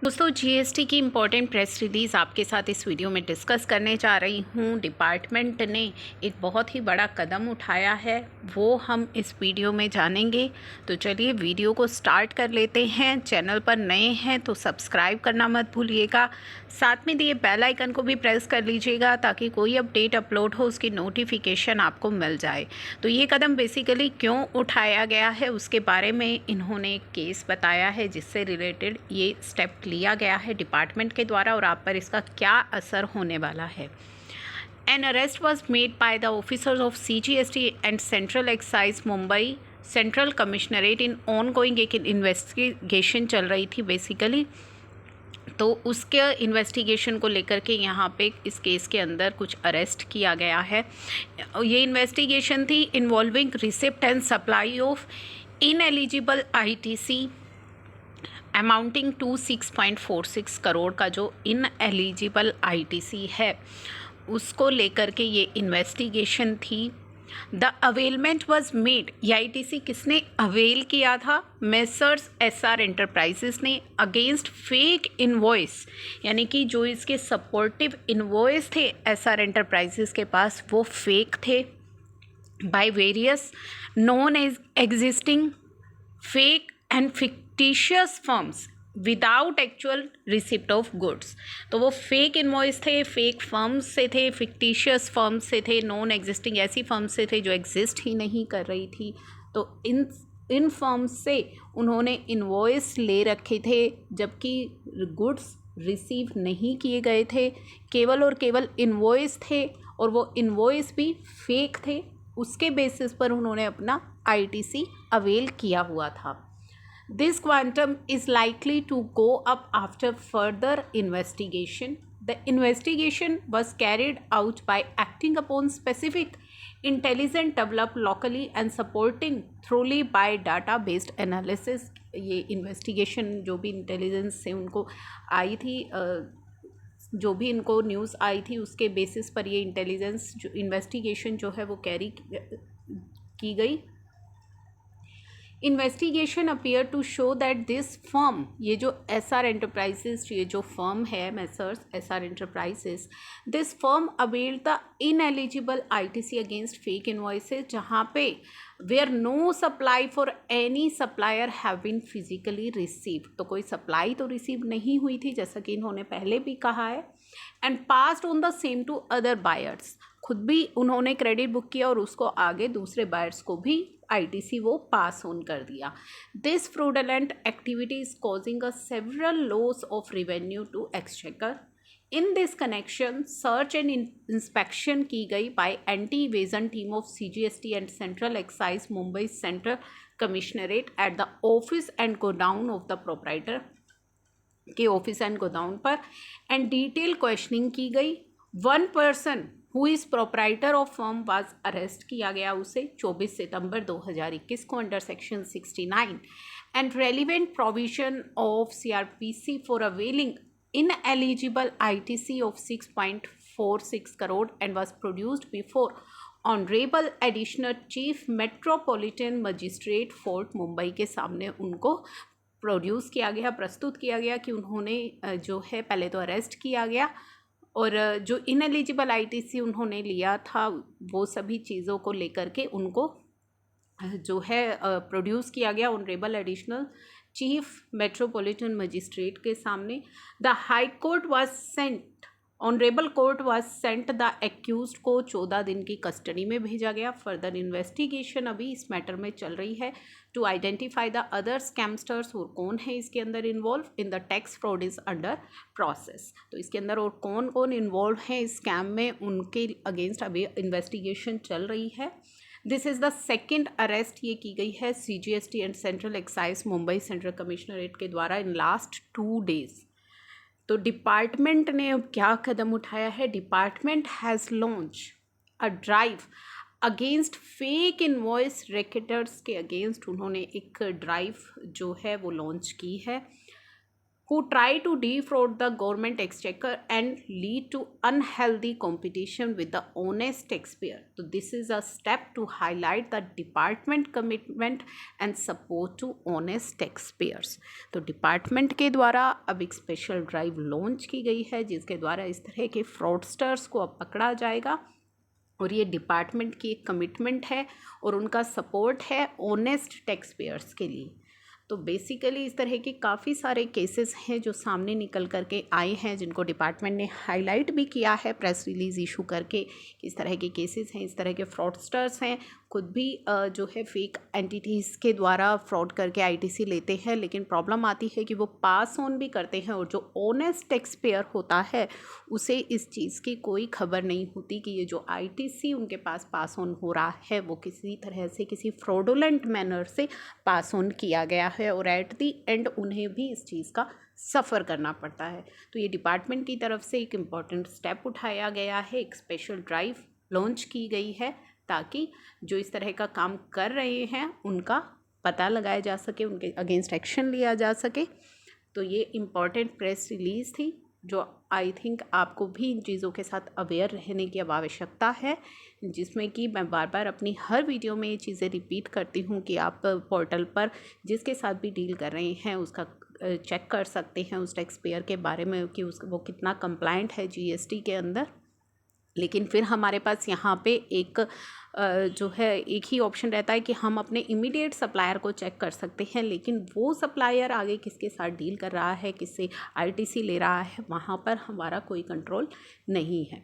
दोस्तों, जीएसटी की important press release आपके साथ इस वीडियो में डिस्कस करने जा रही हूँ। डिपार्टमेंट ने एक बहुत ही बड़ा कदम उठाया है, वो हम इस वीडियो में जानेंगे। तो चलिए वीडियो को स्टार्ट कर लेते हैं। चैनल पर नए हैं तो सब्सक्राइब करना मत भूलिएगा, साथ में दिए बेल आइकन को भी प्रेस कर लीजिएगा ताकि कोई अपडेट अपलोड हो उसकी नोटिफिकेशन आपको मिल जाए। तो ये कदम बेसिकली क्यों उठाया गया है उसके बारे में इन्होंने एक केस बताया है जिससे रिलेटेड ये स्टेप लिया गया है डिपार्टमेंट के द्वारा और आप पर इसका क्या असर होने वाला है। An arrest was made by the officers of CGST and Central Excise Mumbai Central Commissionerate in ongoing एक इन्वेस्टिगेशन चल रही थी बेसिकली। तो उसके इन्वेस्टिगेशन को लेकर के यहाँ पे इस केस के अंदर कुछ अरेस्ट किया गया है। ये इन्वेस्टिगेशन थी involving receipt and supply of ineligible ITC amounting to 6.46 crore का जो इनएलिजिबल आईटीसी है उसको लेकर के ये इन्वेस्टिगेशन थी। द अवेलमेंट वॉज मेड, ये आईटीसी किसने अवेल किया था? मेसर्स एसआर एंटरप्राइजेस ने अगेंस्ट फेक इनवॉइस, यानी कि जो इसके सपोर्टिव इनवॉइस थे एसआर एंटरप्राइजेस के पास वो फेक थे, by various non existing fake and fictitious firms without actual receipt of goods. तो वो फेक इनवॉइस थे, फेक फर्म्स से थे, फिक्टिशियस फर्म्स से थे, नॉन एग्जिस्टिंग ऐसी फर्म्स से थे जो एग्जिस्ट ही नहीं कर रही थी। तो इन फर्म्स से उन्होंने इनवॉइस ले रखे थे जबकि गुड्स रिसीव नहीं किए गए थे, केवल और केवल इनवॉइस थे और वो इनवॉइस भी फेक थे। उसके बेसिस पर उन्होंने अपना आईटीसी अवेल किया हुआ था। This quantum is likely to go up after further investigation. The investigation was carried out by acting upon specific intelligence developed locally and supporting thoroughly by data-based analysis. ये investigation जो भी intelligence से उनको आई थी, जो भी इनको न्यूज़ आई थी उसके बेसिस पर ये इंटेलिजेंस जो इन्वेस्टिगेशन जो है वो कैरी की गई। Investigation appear to show that this firm, ये जो एसआर एंटरप्राइजेस, ये जो फर्म है Messrs SR Enterprises, this firm availed the ineligible ITC against fake invoices, जहाँ पे where no supply for any supplier have been physically receive, तो कोई supply तो रिसीव नहीं हुई थी जैसा कि इन्होंने पहले भी कहा है, and passed on the same to other buyers, खुद भी उन्होंने क्रेडिट बुक किया और उसको आगे दूसरे बायर्स को भी आईटीसी वो पास ऑन कर दिया। This fraudulent activity is causing a several loss of revenue to exchequer. In this connection search and inspection की गई by anti evasion team of CGST and central excise Mumbai central commissionerate at the office and godown of the proprietor के office and godown पर, and detail questioning की गई। One person who is proprietor of firm was arrest किया गया उसे 24 सितंबर 2021 को under section 69 and relevant provision of CrPC for availing ineligible ITC of 6.46 crore and was produced before honourable additional chief metropolitan magistrate fort Mumbai के सामने उनको produce किया गया, प्रस्तुत किया गया कि उन्होंने जो है पहले तो अरेस्ट किया गया और जो इनएलिजिबल आईटीसी उन्होंने लिया था वो सभी चीज़ों को लेकर के उनको जो है प्रोड्यूस किया गया honourable additional chief metropolitan magistrate के सामने। The high court was sent, honourable court was sent the accused को 14 दिन की कस्टडी में भेजा गया। फर्दर इन्वेस्टिगेशन अभी इस मैटर में चल रही है to identify the other scamsters, और कौन है इसके अंदर involve in the tax fraud is under process. तो इसके अंदर और कौन कौन इन्वॉल्व है इस स्कैम में उनके अगेंस्ट अभी इन्वेस्टिगेशन चल रही है। This is the second arrest ये की गई है CGST and central excise Mumbai central commissionerate के द्वारा इन लास्ट 2 डेज। तो डिपार्टमेंट ने अब क्या कदम उठाया है? Department has launch a drive against fake invoice racketeers के अगेंस्ट उन्होंने एक ड्राइव जो है वो लॉन्च की है। who try to defraud the government exchequer and lead to unhealthy competition with the honest taxpayer. So this is a step to highlight the department commitment and support to honest taxpayers. तो department के द्वारा अब एक special drive launch की गई है जिसके द्वारा इस तरह के फ्रॉडस्टर्स को अब पकड़ा जाएगा और ये डिपार्टमेंट की एक कमिटमेंट है और उनका सपोर्ट है ऑनेस्ट टैक्स पेयर्स के लिए। तो बेसिकली इस तरह के काफ़ी सारे केसेस हैं जो सामने निकल करके आए हैं जिनको डिपार्टमेंट ने हाईलाइट भी किया है प्रेस रिलीज़ इशू करके। इस तरह के केसेस हैं, इस तरह के फ्रॉडस्टर्स हैं, खुद भी जो है फेक एंटिटीज़ के द्वारा फ्रॉड करके आईटीसी लेते हैं, लेकिन प्रॉब्लम आती है कि वो पास ऑन भी करते हैं और जो ऑनेस्ट टैक्स पेयर होता है उसे इस चीज़ की कोई खबर नहीं होती कि ये जो आईटीसी उनके पास ऑन हो रहा है वो किसी तरह से किसी फ्रॉडुलेंट मैनर से पास ऑन किया गया है और एट दी एंड उन्हें भी इस चीज़ का सफ़र करना पड़ता है। तो ये डिपार्टमेंट की तरफ से एक इम्पॉर्टेंट स्टेप उठाया गया है, एक स्पेशल ड्राइव लॉन्च की गई है ताकि जो इस तरह का काम कर रहे हैं उनका पता लगाया जा सके, उनके अगेंस्ट एक्शन लिया जा सके। तो ये इम्पॉर्टेंट प्रेस रिलीज़ थी जो आई थिंक आपको भी इन चीज़ों के साथ अवेयर रहने की अब आवश्यकता है, जिसमें कि मैं बार बार अपनी हर वीडियो में ये चीज़ें रिपीट करती हूँ कि आप पोर्टल पर जिसके साथ भी डील कर रहे हैं उसका चेक कर सकते हैं उस टैक्स पेयर के बारे में कि वो कितना कंप्लायंट है जीएसटी के अंदर। लेकिन फिर हमारे पास यहाँ पे एक जो है एक ही ऑप्शन रहता है कि हम अपने इमीडिएट सप्लायर को चेक कर सकते हैं, लेकिन वो सप्लायर आगे किसके साथ डील कर रहा है, किससे आईटीसी ले रहा है, वहाँ पर हमारा कोई कंट्रोल नहीं है।